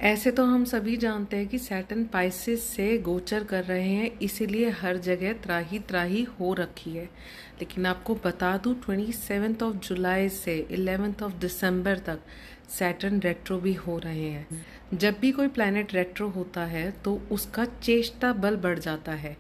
ऐसे तो हम सभी जानते हैं कि सैटर्न पाइसेस से गोचर कर रहे हैं, इसीलिए हर जगह त्राही त्राही हो रखी है। लेकिन आपको बता दूं 27 ऑफ जुलाई से 11 ऑफ दिसंबर तक सैटर्न रेट्रो भी हो रहे हैं। जब भी कोई प्लैनेट रेट्रो होता है तो उसका चेष्टा बल बढ़ जाता है।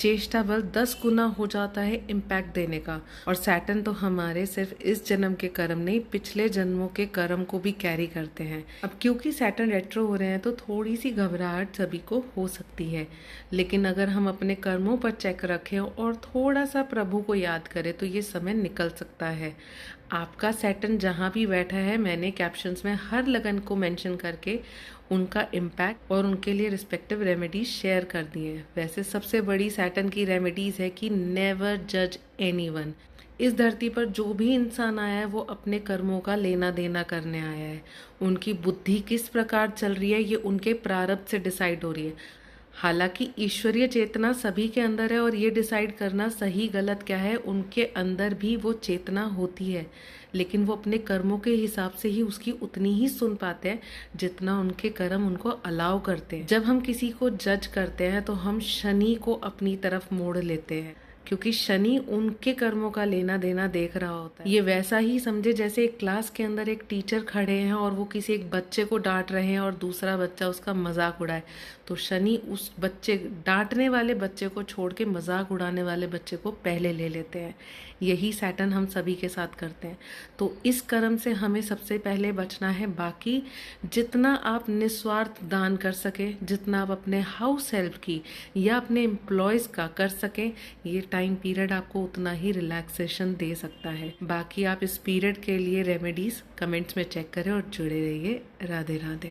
चेष्टा बल 10 गुना हो जाता है इम्पैक्ट देने का। और सैटर्न तो हमारे सिर्फ इस जन्म के कर्म नहीं, पिछले जन्मों के कर्म को भी कैरी करते हैं। अब क्योंकि सैटर्न रेट्रो हो रहे हैं तो थोड़ी सी घबराहट सभी को हो सकती है, लेकिन अगर हम अपने कर्मों पर चेक रखें और थोड़ा सा प्रभु को याद करें तो ये समय निकल सकता है। आपका सैटर्न जहाँ भी बैठा है, मैंने कैप्शंस में हर लगन को मेंशन करके उनका इम्पैक्ट और उनके लिए रिस्पेक्टिव रेमेडीज शेयर कर दिए हैं। वैसे सबसे बड़ी सैटर्न की रेमेडीज है कि नेवर जज एनीवन। इस धरती पर जो भी इंसान आया है वो अपने कर्मों का लेना देना करने आया है। उनकी बुद्धि किस प्रकार चल रही है ये उनके प्रारब्ध से डिसाइड हो रही है। हालांकि ईश्वरीय चेतना सभी के अंदर है और ये डिसाइड करना सही गलत क्या है उनके अंदर भी वो चेतना होती है, लेकिन वो अपने कर्मों के हिसाब से ही उसकी उतनी ही सुन पाते हैं जितना उनके कर्म उनको अलाउ करते हैं। जब हम किसी को जज करते हैं तो हम शनि को अपनी तरफ मोड़ लेते हैं, क्योंकि शनि उनके कर्मों का लेना देना देख रहा होता है। ये वैसा ही समझे जैसे एक क्लास के अंदर एक टीचर खड़े हैं और वो किसी एक बच्चे को डांट रहे हैं और दूसरा बच्चा उसका मजाक उड़ाए, तो शनि उस बच्चे डांटने वाले बच्चे को छोड़ के मजाक उड़ाने वाले बच्चे को पहले ले लेते हैं। यही सैटर्न हम सभी के साथ करते हैं। तो इस कर्म से हमें सबसे पहले बचना है। बाकी जितना आप निस्वार्थ दान कर सके, जितना आप अपने हाउस हेल्प की या अपने एम्प्लॉयज का कर सके, ये टाइम पीरियड आपको उतना ही रिलैक्सेशन दे सकता है। बाकी आप इस पीरियड के लिए रेमेडीज कमेंट्स में चेक करें और जुड़े रहिए। राधे राधे।